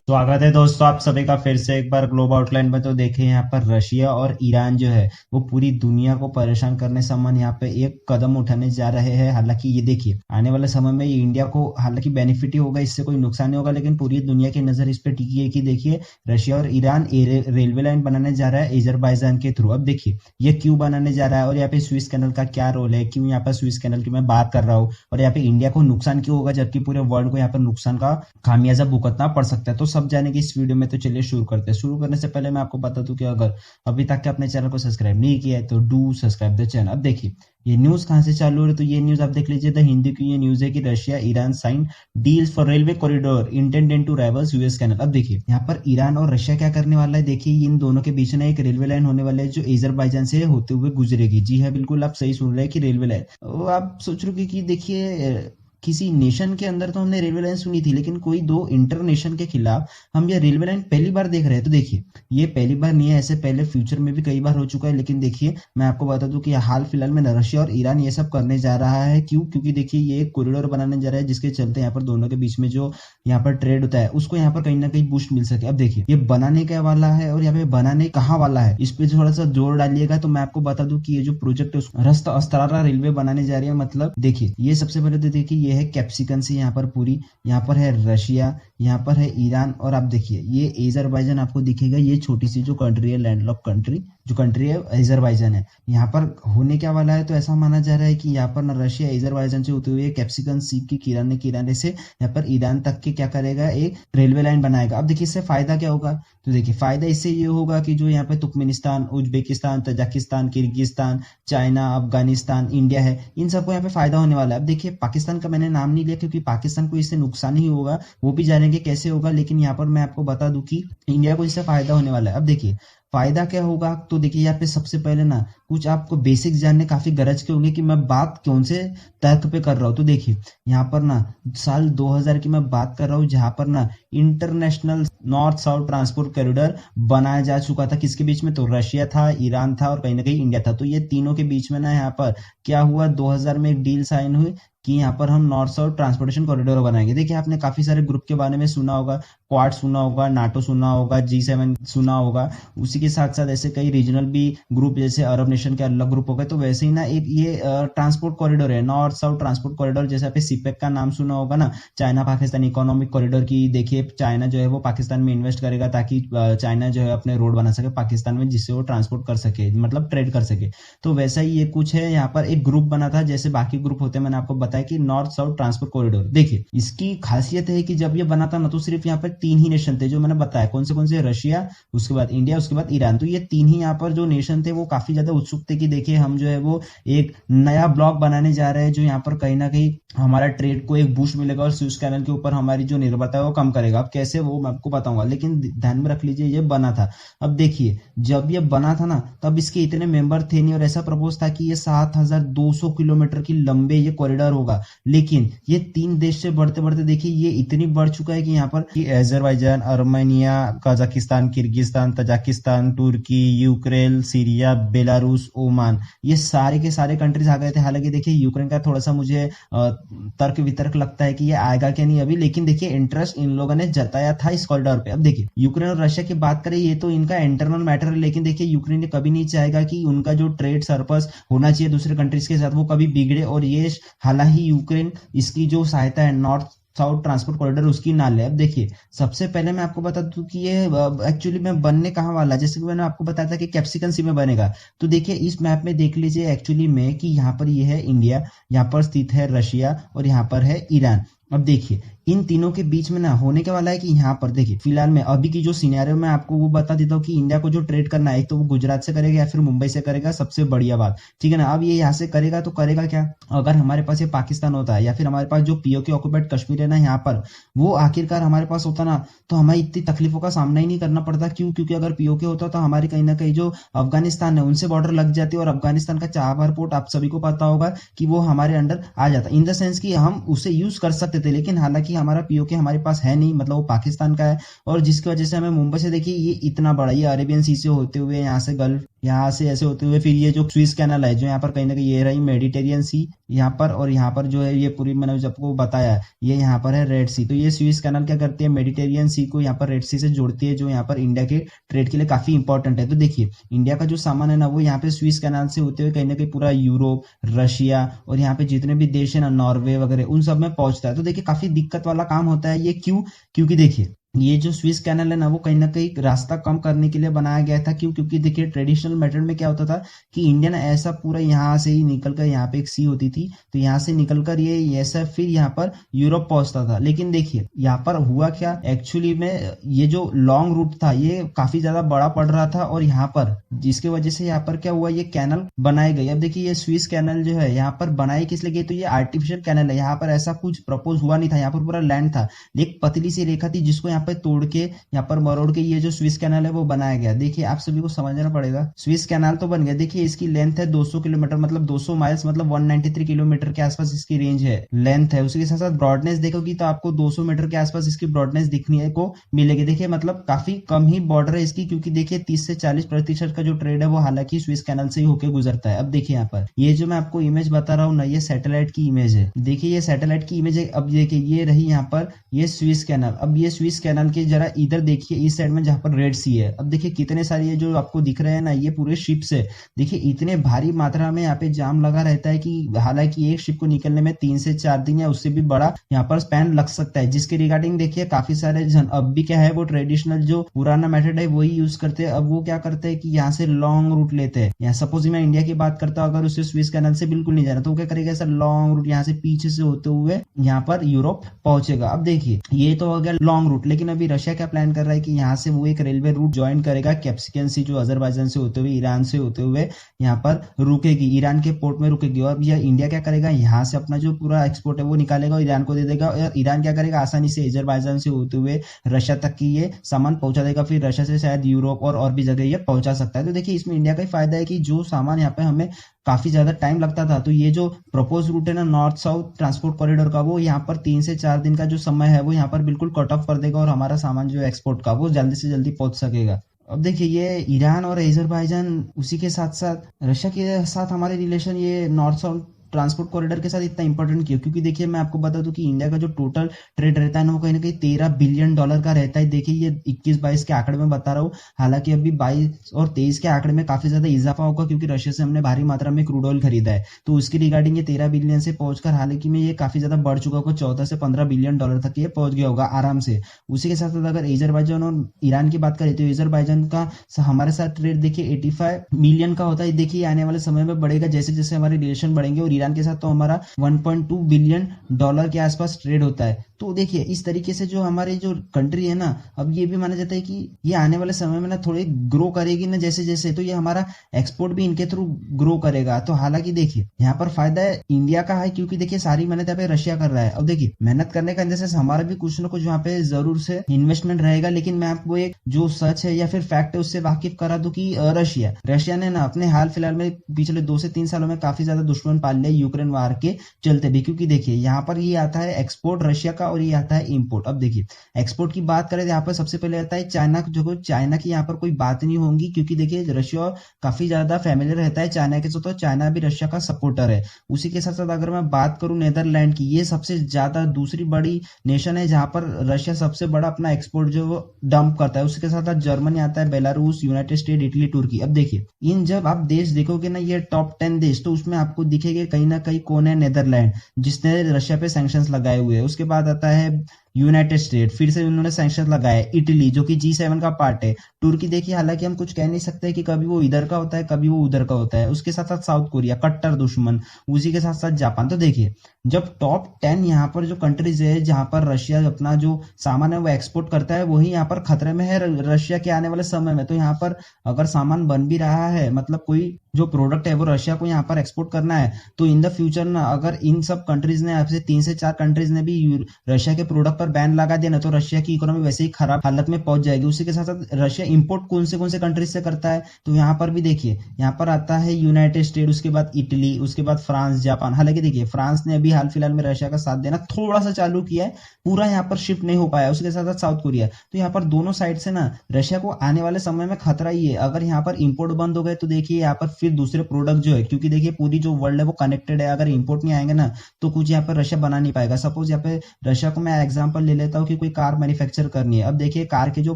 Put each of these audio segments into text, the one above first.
स्वागत है दोस्तों आप सभी का फिर से एक बार ग्लोब आउटलाइन में। तो देखें यहाँ पर रशिया और ईरान जो है वो पूरी दुनिया को परेशान करने संबंध यहाँ पे एक कदम उठाने जा रहे हैं। हालांकि ये देखिए आने वाले समय में ये इंडिया को हालांकि बेनिफिट ही होगा, इससे कोई नुकसान नहीं होगा, लेकिन पूरी दुनिया की नजर इस पे टिकी है कि देखिए रशिया और ईरान रेलवे लाइन बनाने जा रहा है अजरबैजान के थ्रू। अब देखिए ये क्यों बनाने जा रहा है और यहाँ पे स्विस कैनल का क्या रोल है, क्यों यहाँ पर स्विस कैनल की मैं बात कर रहा हूँ और यहाँ पे इंडिया को नुकसान क्यों होगा जबकि पूरे वर्ल्ड को यहाँ पर नुकसान का खामियाजा भुगतना पड़ सकता है। तो सब जानेंगे इस वीडियो में। तो चलिए शुरू करते हैं। शुरू करने से पहले मैं आपको बता दूं कि अगर अभी तक के अपने चैनल को सब्सक्राइब नहीं किया है तो डू सब्सक्राइब द चैनल। अब देखिए ये न्यूज कहां से चालू हो रही है, तो ये न्यूज आप देख लीजिए। द हिंदी की ये न्यूज है कि Russia Iran sign deals for railway corridor intended to rivals US canal. अब देखिए यहाँ पर ईरान और रशिया क्या करने वाला है, देखिए इन दोनों के बीच में एक रेलवे लाइन होने वाला है जो अजरबैजान से होते हुए गुजरेगी। जी है, बिल्कुल आप सही सुन रहे हैं कि रेलवे लाइन। आप सोच रहे हो कि देखिए किसी नेशन के अंदर तो हमने रेलवे लाइन सुनी थी, लेकिन कोई दो इंटरनेशन के खिलाफ हम ये रेलवे लाइन पहली बार देख रहे हैं। तो देखिए ये पहली बार नहीं है, ऐसे पहले फ्यूचर में भी कई बार हो चुका है। लेकिन देखिए मैं आपको बता दूं कि हाल फिलहाल में रशिया और ईरान ये सब करने जा रहा है। क्यों? क्योंकि देखिए ये एक कॉरिडोर बनाने जा रहा है जिसके चलते यहाँ पर दोनों के बीच में जो यहाँ पर ट्रेड होता है उसको यहाँ पर कहीं ना कहीं बूस्ट मिल सके। अब देखिए ये बनाने का वाला है और यहाँ पे बनाने कहाँ वाला है इस पे थोड़ा सा जोर डालिएगा तो मैं आपको बता दूं कि ये जो प्रोजेक्ट है रस्त अस्तारा रेलवे बनाने जा रही है। मतलब देखिए ये सबसे पहले तो देखिए ये है कैप्सिकन से यहाँ पर पूरी, यहाँ पर है रशिया, यहाँ पर है ईरान और आप देखिए ये अजरबैजान आपको दिखेगा। ये छोटी सी जो कंट्री है, लैंडलॉक कंट्री जो कंट्री है अजरबैजान है। यहाँ पर होने क्या वाला है, तो ऐसा माना जा रहा है कि यहाँ पर ना रशिया अजरबैजान से होते हुए कैप्सिकन सी की किराने से यहाँ पर ईरान तक के क्या करेगा, एक रेलवे लाइन बनाएगा। अब देखिए इससे फायदा क्या होगा, तो देखिए फायदा इससे ये होगा कि जो यहाँ पे Turkmenistan, Uzbekistan, Tajikistan, Kyrgyzstan, China, Afghanistan, India है, इन सबको यहाँ पे फायदा होने वाला है। अब देखिए पाकिस्तान का मैंने नाम नहीं लिया क्योंकि पाकिस्तान को इससे नुकसान ही होगा, वो भी जानेंगे कैसे होगा। लेकिन यहाँ पर मैं आपको बता दूं कि इंडिया को इससे फायदा होने वाला है। अब देखिए फायदा क्या होगा, तो देखिए यहाँ पे सबसे पहले ना कुछ आपको बेसिक्स जानने काफी गरज के होंगे कि मैं बात कौन से तर्क पे कर रहा हूँ। तो देखिए यहाँ पर ना साल 2000 की मैं बात कर रहा हूँ जहां पर ना international north south transport corridor बनाया जा चुका था। किसके बीच में, तो रशिया था, ईरान था और कहीं ना कहीं इंडिया था। तो ये तीनों के बीच में ना यहाँ पर क्या हुआ, 2000 में एक डील साइन हुई कि यहाँ पर हम नॉर्थ साउथ ट्रांसपोर्टेशन कॉरिडोर बनाएंगे। देखिए आपने काफी सारे ग्रुप के बारे में सुना होगा, क्वाड सुना होगा, नाटो सुना होगा, G7 सुना होगा। उसी के साथ साथ ऐसे कई रीजनल भी ग्रुप जैसे अरब नेशन के अलग ग्रुप हो गए। तो वैसे ही ना एक ये ट्रांसपोर्ट कॉरिडोर है, नॉर्थ साउथ ट्रांसपोर्ट कॉरिडोर। जैसे आपने सीपेक का नाम सुना होगा ना, चाइना पाकिस्तान इकोनॉमिक कॉरिडोर की। देखिए चाइना जो है वो पाकिस्तान में इन्वेस्ट करेगा ताकि चाइना जो है अपने रोड बना सके पाकिस्तान में, जिससे वो ट्रांसपोर्ट कर सके, मतलब ट्रेड कर सके। तो वैसा ही ये कुछ है। यहाँ पर एक ग्रुप बना था जैसे बाकी ग्रुप होते हैं, मैंने आपको बताया कि नॉर्थ साउथ ट्रांसपोर्ट कॉरिडोर। देखिए इसकी खासियत है कि जब ये बना था ना तो सिर्फ यहाँ पर तीन ही नेशन थे जो मैंने बताया। कौन से? रशिया, उसके बाद इंडिया, उसके बाद ईरान। तो ये तीन ही यहाँ पर जो नेशन थे वो काफी ज्यादा उत्सुक थे कि देखिए हम जो है वो एक नया ब्लॉक बनाने जा रहे हैं जो यहाँ पर कहीं ना कहीं हमारा ट्रेड को एक बूस्ट मिलेगा और स्विस कैनल के ऊपर हमारी जो निर्भरता है वो कम करेगा। अब कैसे, वो मैं आपको बताऊंगा, लेकिन ध्यान में रख लीजिए ये बना था। अब देखिए जब ये बना था ना तब इसके इतने मेंबर थे नहीं और ऐसा प्रपोज था कि ये 7200 किलोमीटर की लंबे ये कॉरिडोर होगा। लेकिन ये तीन देश से बढ़ते बढ़ते देखिए ये इतनी बढ़ चुका है कि यहाँ पर Azerbaijan, Armenia, Kazakhstan, Kyrgyzstan, Tajikistan, Turkey, Ukraine, Syria, Belarus, Oman, ये सारे के सारे कंट्रीज आ गए थे। हालांकि देखिए यूक्रेन का थोड़ा सा मुझे तर्क वितर्क लगता है कि ये आएगा क्या नहीं अभी, लेकिन देखिए इंटरेस्ट इन लोगों ने जताया था इस कॉरिडोर पे। अब देखिए यूक्रेन और रशिया की बात करें ये तो इनका इंटरनल मैटर है, लेकिन देखिए यूक्रेन ने कभी नहीं चाहेगा कि उनका जो ट्रेड सरप्लस होना चाहिए दूसरे कंट्रीज के साथ वो कभी बिगड़े। और ये हालांकि यूक्रेन इसकी जो सहायता है नॉर्थ साउथ ट्रांसपोर्ट कॉरिडोर उसकी ना ले। अब देखिए सबसे पहले मैं आपको बता दूं कि ये एक्चुअली में बनने कहाँ वाला, जैसे कि मैंने आपको बताया था कि कैप्सिकन सी में बनेगा। तो देखिए इस मैप में देख लीजिए एक्चुअली में कि यहाँ पर ये है इंडिया, यहाँ पर स्थित है रशिया और यहाँ पर है ईरान। अब देखिए इन तीनों के बीच में ना होने के वाला है कि यहाँ पर देखिए फिलहाल में अभी की जो सिनेरियो में आपको वो बता देता हूँ कि इंडिया को जो ट्रेड करना है तो वो गुजरात से करेगा या फिर मुंबई से करेगा, सबसे बढ़िया बात, ठीक है ना। अब ये यहाँ से करेगा तो करेगा क्या, अगर हमारे पास ये पाकिस्तान होता है या फिर हमारे पास जो पीओके ऑक्युपाइड कश्मीर है ना यहाँ पर, वो आखिरकार हमारे पास होता ना तो हमें इतनी तकलीफों का सामना ही नहीं करना पड़ता। क्यों? क्योंकि अगर पीओके होता तो हमारी कहीं ना कहीं जो अफगानिस्तान है उनसे बॉर्डर लग जाती और अफगानिस्तान का चाबहार पोर्ट आप सभी को पता होगा कि वो हमारे अंडर आ जाता, इन द सेंस कि हम उसे यूज कर सकते थे। लेकिन हालांकि हमारा पीओके हमारे पास है नहीं, मतलब वो पाकिस्तान का है और जिसकी वजह से हमें मुंबई से देखिए ये इतना बड़ा, ये अरेबियन सी से होते हुए यहाँ से गल्फ यहाँ से ऐसे होते हुए फिर ये जो स्विस कैनल है, जो यहाँ पर कहीं ना कहीं ये रही मेडिटेरियन सी यहाँ पर, और यहाँ पर जो है ये पूरी मैंने जो आपको बताया ये यहाँ पर है रेड सी। तो ये स्विस कैनल क्या करती है, मेडिटेरियन सी को यहाँ पर रेड सी से जोड़ती है, जो यहाँ पर इंडिया के ट्रेड के लिए काफी इंपॉर्टेंट है। तो देखिए इंडिया का जो सामान है ना वो यहाँ पे स्विस कैनाल से होते हुए कहीं ना कहीं पूरा यूरोप, रशिया और यहाँ पे जितने भी देश है ना, नॉर्वे वगैरह, उन सब में पहुंचता है। तो देखिए काफी दिक्कत वाला काम होता है ये, क्यों? क्योंकि देखिए ये जो स्विस कैनल है ना वो कहीं ना कहीं रास्ता कम करने के लिए बनाया गया था। क्यों? क्योंकि देखिए ट्रेडिशनल मेथड में क्या होता था कि इंडियन ऐसा पूरा यहाँ से ही निकलकर, यहाँ पे एक सी होती थी तो यहाँ से निकलकर ये ऐसा फिर यहाँ पर यूरोप पहुंचता था। लेकिन देखिए यहाँ पर हुआ क्या एक्चुअली में, ये जो लॉन्ग रूट था ये काफी ज्यादा बड़ा पड़ रहा था, और यहाँ पर जिसकी वजह से यहाँ पर क्या हुआ, ये कैनल बनाई गई। अब देखिए ये स्विस कैनल जो है यहाँ पर बनाई किस लिए गई, तो ये आर्टिफिशियल कैनल है, यहाँ पर ऐसा कुछ प्रपोज हुआ नहीं था, यहाँ पर पूरा लैंड था, एक पतली सी रेखा थी जिसको यहाँ पे तोड़ के, यहाँ पर मरोड़ के ये जो स्विस कैनाल है वो बनाया गया। देखिए आप सभी को समझना पड़ेगा, स्विस कैनाल तो बन गया, देखिए इसकी लेंथ है 200 किलोमीटर, मतलब 200 माइल्स, मतलब 193 किलोमीटर के आसपास इसकी रेंज है, लेंथ है। उसी के साथ साथ ब्रॉडनेस देखोगी तो आपको 200 मीटर के आसपास इसकी ब्रॉडनेस दिखने को मिलेगी। देखिए मतलब काफी कम ही बॉर्डर है इसकी, क्योंकि देखिए 30 से 40% का जो ट्रेड है वो हालांकि स्विस कैनाल से ही होकर गुजरता है। अब देखिए यहाँ पर ये जो मैं आपको इमेज बता रहा हूँ ना, ये सैटेलाइट की इमेज है, देखिए ये सैटेलाइट की इमेज है। अब देखिए ये रही यहाँ पर ये स्विस कैनाल। अब ये स्विस कैनाल के जरा इधर देखिए इस साइड में जहां पर रेड सी है, अब देखिए कितने सारे ये जो आपको दिख रहे हैं ना ये पूरे शिप्स है। देखिए इतने भारी मात्रा में यहाँ पे जाम लगा रहता है कि हालांकि एक शिप को निकलने में 3 से 4 दिन या उससे भी बड़ा यहाँ पर स्पैन लग सकता है, जिसके रिगार्डिंग देखिए काफी सारे जन अब भी क्या है वो ट्रेडिशनल जो पुराना मेथड है वही यूज करते हैं। अब वो क्या करते हैं कि यहाँ से लॉन्ग रूट लेते हैं, यहाँ सपोज मैं इंडिया की बात करता हूँ, अगर उसे स्विस कैनल से बिल्कुल नहीं जाना तो क्या करेगा, ऐसा लॉन्ग रूट यहाँ से पीछे से होते हुए यहाँ पर यूरोप पहुंचेगा। अब देखिए ये तो हो गया लॉन्ग रूट, लेकिन अभी रशिया क्या प्लान कर रहा है कि यहाँ से वो एक रेलवे रूट ज्वाइन करेगा, कैप्सिकन सी जो अजरबैजान से होते हुए ईरान से होते हुए यहाँ पर रुकेगी, ईरान के पोर्ट में रुकेगी। और यह इंडिया क्या करेगा, यहाँ से अपना जो पूरा एक्सपोर्ट है वो निकालेगा और ईरान को दे देगा, और ईरान क्या करेगा आसानी से अजरबैजान से होते हुए रशिया तक की ये सामान पहुंचा देगा, फिर रशिया से शायद यूरोप और भी जगह ये पहुंचा सकता है। तो देखिए इसमें इंडिया का ही फायदा है कि जो सामान यहाँ पे हमें काफी ज्यादा टाइम लगता था, तो ये जो प्रपोज रूट है ना नॉर्थ साउथ ट्रांसपोर्ट कॉरिडोर का, वो यहाँ पर 3 से 4 दिन का जो समय है वो यहाँ पर बिल्कुल कट ऑफ कर देगा, और हमारा सामान जो एक्सपोर्ट का वो जल्दी से जल्दी पहुंच सकेगा। अब देखिए ये ईरान और अजरबैजान, उसी के साथ साथ रशिया के साथ हमारे रिलेशन ये नॉर्थ साउथ ट्रांसपोर्ट कॉरिडोर के साथ इतना इंपॉर्टेंट क्यों, क्योंकि देखिए मैं आपको बता दूं कि इंडिया का जो टोटल ट्रेड रहता है ना वो कहीं ना कहीं 13 बिलियन डॉलर का रहता है। देखिए ये 21-22 के आंकड़े में बता रहा हूँ, हालांकि अभी 22 और 23 के आंकड़े में काफी ज्यादा इजाफा होगा, क्योंकि रशिया से हमने भारी मात्रा में क्रूड ऑयल खरीदा है, तो उसकी रिगार्डिंग ये 13 बिलियन से पहुंचकर हालांकि में ये काफी ज्यादा बढ़ चुका होगा, 14 से 15 बिलियन डॉलर तक ये पहुंच गया होगा आराम से। उसी के साथ साथ अगर अजरबैजान और ईरान की बात करें तो अजरबैजान का हमारे साथ ट्रेड देखिए 85 मिलियन का होता है। देखिए आने वाले समय में बढ़ेगा जैसे जैसे हमारे रिलेशन बढ़ेंगे, और ईरान के साथ तो हमारा 1.2 बिलियन डॉलर के आसपास ट्रेड होता है। तो देखिए इस तरीके से जो हमारे जो कंट्री है ना, अब ये भी माना जाता है कि ये आने वाले समय में ना थोड़ी ग्रो करेगी ना जैसे जैसे, तो ये हमारा एक्सपोर्ट भी इनके थ्रू ग्रो करेगा। तो हालांकि देखिए यहाँ पर फायदा है इंडिया का है, क्योंकि देखिए सारी मेहनत यहाँ पे रशिया कर रहा है। अब देखिए मेहनत करने का जैसे हमारा भी कुछ ना कुछ यहाँ पे जरूर से इन्वेस्टमेंट रहेगा, लेकिन मैं आपको एक जो सच है या फिर फैक्ट है उससे वाकिफ करा दूं कि रशिया ने ना अपने हाल फिलहाल में पिछले 2 से 3 सालों में काफी ज्यादा दुश्मन पाल लिया यूक्रेन वार के चलते भी। क्योंकि देखिए यहाँ पर ये आता है एक्सपोर्ट रशिया का, और ये आता है इंपोर्ट। अब देखिए एक्सपोर्ट की बात करें तो यहाँ पर सबसे पहले आता है चाइना, जो चाइना की यहाँ पर कोई बात नहीं होगी, क्योंकि देखिए रशिया काफी ज्यादा फैमिलियर रहता है चाइना के साथ, तो चाइना भी रशिया का सपोर्टर है। उसी के साथ साथ अगर मैं बात करूं नेदरलैंड की, ये सबसे ज्यादा दूसरी बड़ी नेशन है जहां पर रशिया सबसे बड़ा अपना एक्सपोर्ट जो डंप करता है। उसके साथ साथ जर्मनी आता है, बेलारूस, यूनाइटेड स्टेट, इटली, तुर्की। अब देखिए इन जब आप देश देखोगे ना ये टॉप 10 देश, तो उसमें आपको दिखेगा कहीं ना कहीं कौन है, नेदरलैंड जिसने रशिया पे सैंक्शंस लगाए हुए हैं। उसके बाद आता है यूनाइटेड स्टेट, फिर से उन्होंने सैंक्शन लगाए, इटली जो कि G7 का पार्ट है, तुर्की देखिए हालांकि हम कुछ कह नहीं सकते कि कभी वो इधर का होता है कभी वो उधर का होता है। उसके साथ साथ साउथ कोरिया कट्टर दुश्मन, उसी के साथ साथ जापान। तो देखिए जब टॉप 10 यहाँ पर जो कंट्रीज है जहां पर रशिया अपना जो सामान है वो एक्सपोर्ट करता है, वही यहाँ पर खतरे में है रशिया के आने वाले समय में। तो यहाँ पर अगर सामान बन भी रहा है, मतलब कोई जो प्रोडक्ट है वो रशिया को यहाँ पर एक्सपोर्ट करना है, तो इन द फ्यूचर ना अगर इन सब कंट्रीज ने आपसे 3 से 4 कंट्रीज ने भी रशिया के प्रोडक्ट पर बैन लगा दिया ना, तो रशिया की इकोनॉमी वैसे ही खराब हालत में पहुंच जाएगी। उसी के साथ साथ रशिया इंपोर्ट कौन से कंट्रीज से करता है, तो यहाँ पर भी देखिए, यहाँ पर आता है यूनाइटेड स्टेट, उसके बाद इटली, उसके बाद फ्रांस, जापान। हालांकि देखिए फ्रांस ने अभी हाल फिलहाल में रशिया का साथ देना थोड़ा सा चालू किया है, पूरा यहाँ पर शिफ्ट नहीं हो पाया। उसके साथ साथ साउथ कोरिया, तो यहाँ पर दोनों साइड से ना रशिया को आने वाले समय में खतरा ही है। अगर यहाँ पर इंपोर्ट बंद हो गए तो देखिए यहाँ पर फिर दूसरे प्रोडक्ट जो है, क्योंकि देखिए पूरी जो वर्ल्ड है वो कनेक्टेड है, अगर इंपोर्ट नहीं आएंगे ना तो कुछ यहाँ पर रशिया बना नहीं पाएगा। सपोज यहाँ पे रशिया को मैं एग्जांपल ले लेता हूँ कि कोई कार मैन्युफैक्चर करनी है। अब देखिए कार के जो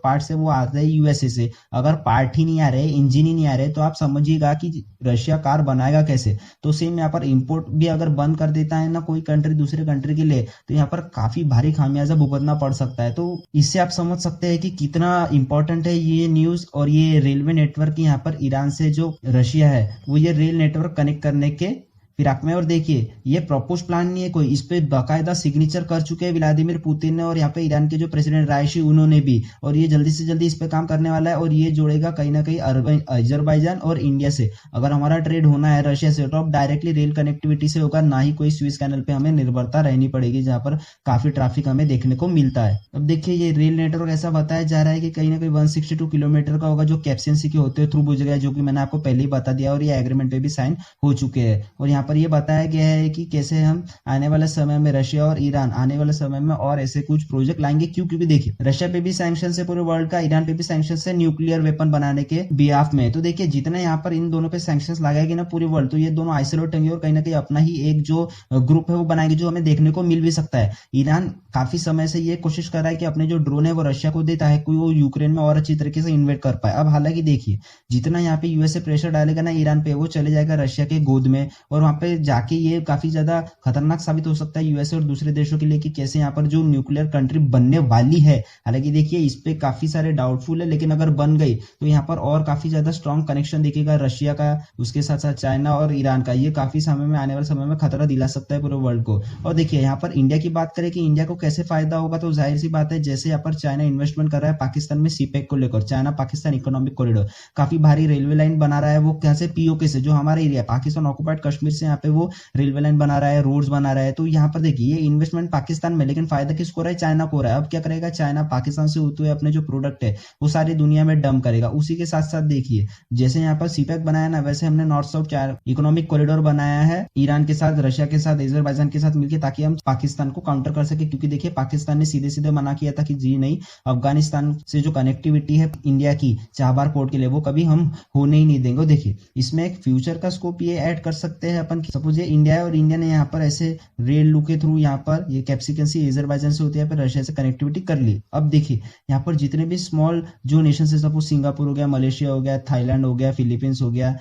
पार्ट्स है वो आते हैं यूएसए से, अगर पार्ट ही नहीं आ रहे, इंजन ही नहीं आ रहे, तो आप समझिएगा कि रशिया कार बनाएगा कैसे। तो सेम यहाँ पर इंपोर्ट भी अगर बंद कर देता है ना कोई कंट्री दूसरे कंट्री के लिए, तो यहाँ पर काफी भारी खामियाजा भुगतना पड़ सकता है। तो इससे आप समझ सकते हैं कि कितना इंपॉर्टेंट है ये न्यूज। और ये रेलवे नेटवर्क यहाँ पर ईरान से जो रशिया है वो ये रेल नेटवर्क कनेक्ट करने के फिराक में। और देखिए ये प्रपोज प्लान नहीं है कोई, इस पे बाकायदा सिग्नेचर कर चुके हैं व्लादिमीर पुतिन ने और यहाँ पे ईरान के जो प्रेसिडेंट राइशी उन्होंने भी, और ये जल्दी से जल्दी इस पे काम करने वाला है। और ये जोड़ेगा कहीं ना कहीं अजरबैजान और इंडिया से। अगर हमारा ट्रेड होना है रशिया से तो अब डायरेक्टली रेल कनेक्टिविटी से होगा, ना ही कोई स्विस कैनल पे हमें निर्भरता रहनी पड़ेगी जहाँ पर काफी ट्रैफिक हमें देखने को मिलता है। अब देखिए ये रेल नेटवर्क ऐसा बताया जा रहा है कि कहीं ना कहीं 162 किलोमीटर का होगा, जो कैप्शन सी के होते हुए थ्रू गुजरेगा, जो कि मैंने आपको पहले ही बता दिया। और ये एग्रीमेंट पे भी साइन हो चुके हैं। और यहाँ पर ये बताया गया है कि कैसे हम आने वाले समय में रशिया और ईरान आने वाले समय में और ऐसे कुछ प्रोजेक्ट लाएंगे। क्योंकि देखिए रशिया पे भी सैंक्शन है पूरे वर्ल्ड का, ईरान पे भी सैंक्शन है न्यूक्लियर वेपन बनाने के बिहाफ में। तो देखिए जितने यहाँ पर इन दोनों पे सैंक्शन लगाएगी ना पूरी वर्ल्ड, तो ये दोनों आइसोलेट होंगे और कहीं ना कहीं अपना ही एक जो ग्रुप है वो बनाएंगे, जो हमें देखने को मिल भी सकता है। ईरान काफी समय से ये कोशिश कर रहा है कि अपने जो ड्रोन है वो रशिया को देता है, कोई वो यूक्रेन में और अच्छी तरीके से इन्वेट कर पाए। अब हालांकि देखिए जितना यहाँ पे यूएसए प्रेशर डालेगा ना ईरान पे, वो चले जाएगा रशिया के गोद में, और वहां पे जाके ये काफी ज्यादा खतरनाक साबित हो सकता है यूएसए और दूसरे देशों के लिए कि कैसे यहाँ पर जो न्यूक्लियर कंट्री बनने वाली है। हालांकि देखिए इस पे काफी सारे डाउटफुल है, लेकिन अगर बन गई तो यहाँ पर और काफी ज्यादा स्ट्रॉन्ग कनेक्शन दिखेगा रशिया का, उसके साथ साथ चाइना और ईरान का। ये काफी समय में आने वाले समय में खतरा दिला सकता है पूरे वर्ल्ड को। और देखिए यहाँ पर इंडिया की बात करें कि इंडिया को कैसे फायदा होगा, तो जाहिर सी बात है जैसे यहाँ पर चाइना इन्वेस्टमेंट कर रहा है पाकिस्तान में सीपेक को लेकर, चाइना पाकिस्तान इकोनॉमिक कॉरिडोर, काफी भारी रेलवे लाइन बना रहा है वो कैसे पीओके से, जो हमारा एरिया पाकिस्तान ऑक्युपाइड कश्मीर से यहाँ पे वो रेलवे लाइन बना रहा है, रोड्स बना रहा है। तो यहाँ पर देखिए ये इन्वेस्टमेंट पाकिस्तान में, लेकिन फायदा किसको रहा है, चाइना को रहा है। अब क्या करेगा चाइना, पाकिस्तान से होते हुए अपने जो प्रोडक्ट है वो सारी दुनिया में डंप करेगा। उसी के साथ साथ देखिए जैसे यहाँ पर सीपेक बनाया ना, वैसे हमने नॉर्थ साउथ इकोनॉमिक कॉरिडोर बनाया है ईरान के साथ, रशिया के साथ, अजरबैजान के साथ मिलकर, ताकि हम पाकिस्तान को काउंटर कर सके। क्योंकि देखिए पाकिस्तान ने सीधे सीधे मना किया था कि जी नहीं, अफगानिस्तान से जो कनेक्टिविटी है इंडिया की चाबहार पोर्ट के लिए वो कभी हम होने ही नहीं देंगे। देखिए इसमें एक फ्यूचर का स्कोप ये ऐड कर सकते हैं अपन, सपोज ये इंडिया है और इंडिया ने यहाँ पर ऐसे रेल लू के थ्रू यहाँ पर ये कैप्सिकन सी अजरबैजान से होती है पर रशिया से कनेक्टिविटी कर ली। अब देखिए यहाँ पर जितने भी स्मॉल जो नेशन है, सपोज सिंगापुर हो गया, मलेशिया हो गया, थाईलैंड हो गया, फिलीपींस हो गया,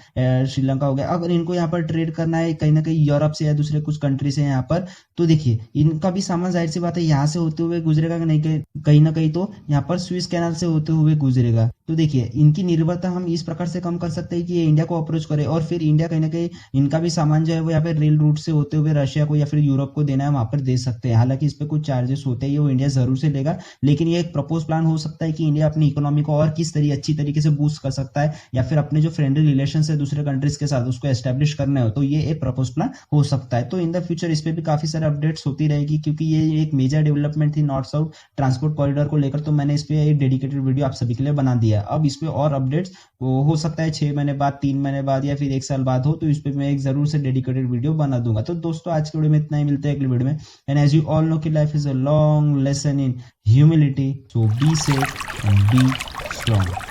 श्रीलंका हो गया, अगर इनको यहाँ पर ट्रेड करना है कहीं ना कहीं यूरोप से या दूसरे कुछ कंट्री से यहाँ पर, तो देखिए इनका भी सामान जाहिर सी बात है यहाँ से होते हुए गुजरेगा कि नहीं, कहीं ना कहीं तो यहाँ पर स्विस कैनाल से होते हुए गुजरेगा। तो देखिए इनकी निर्भरता हम इस प्रकार से कम कर सकते हैं कि ये इंडिया को अप्रोच करे, और फिर इंडिया कहीं ना कहीं इनका भी सामान जो है वो यहाँ पे रेल रूट से होते हुए रशिया को या फिर यूरोप को देना है वहां पर दे सकते हैं। हालांकि इस पे कुछ चार्जेस होते हैं, वो इंडिया जरूर से लेगा, लेकिन ये एक प्रपोज प्लान हो सकता है कि इंडिया अपनी इकोनॉमी को और किस तरीके अच्छी तरीके से बूस्ट कर सकता है, या फिर अपने जो फ्रेंडली रिलेशन है दूसरे कंट्रीज के साथ उसको एस्टेब्लिश करना हो, तो ये एक प्रपोज प्लान हो सकता है। तो इन द फ्यूचर इस पे भी काफी सारे अपडेट्स होती रहेगी, क्योंकि ये एक मेजर डेवलपमेंट थी नॉर्थ साउथ ट्रांसपोर्ट कॉरिडोर को लेकर, तो मैंने इस पे एक डेडिकेटेड वीडियो आप सभी के लिए बना दिया। अब इस पे और अपडेट्स हो सकता है 6 महीने बाद, 3 महीने बाद या फिर 1 साल बाद हो, तो इस पे मैं एक जरूर से डेडिकेटेड वीडियो बना दूंगा। तो दोस्तों आज के वीडियो में इतना ही, मिलते हैं अगले वीडियो में। And as you all know कि life is a long lesson in humility, so be safe and be strong.